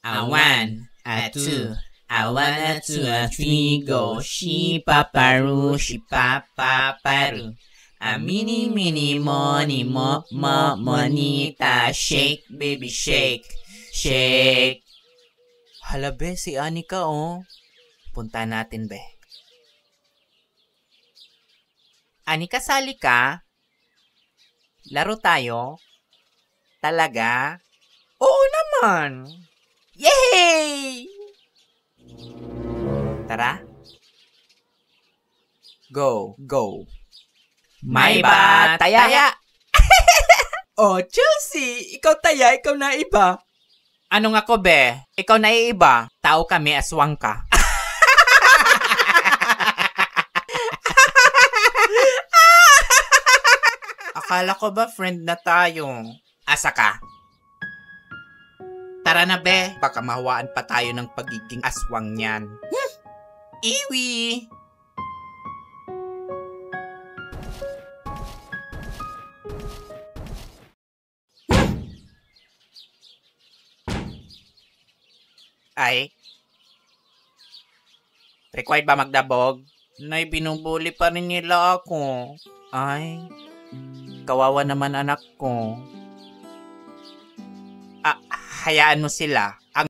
A one, a two, a one, a two, a three, go. She paparu, she papaparu. A mini, mini, money, monita. Shake, baby, shake, shake. Hala, be, si Anika, oh. Punta natin, be. Anika, sali ka? Laro tayo? Talaga? Oo naman! Yay! Tara. Go, go. May bataya! Oh, Chelsea! Ikaw taya, ikaw na iba. Ano nga ko, be? Ikaw na iiba. Tao kami, aswang ka. Akala ko ba friend na tayo? Asa ka? Tara na, be. Baka mahawaan pa tayo ng pagiging aswang niyan. Iwi! Ay? Required ba magdabog? Nay, binubuli pa rin nila ako. Ay, kawawa naman anak ko. Hayaan mo sila.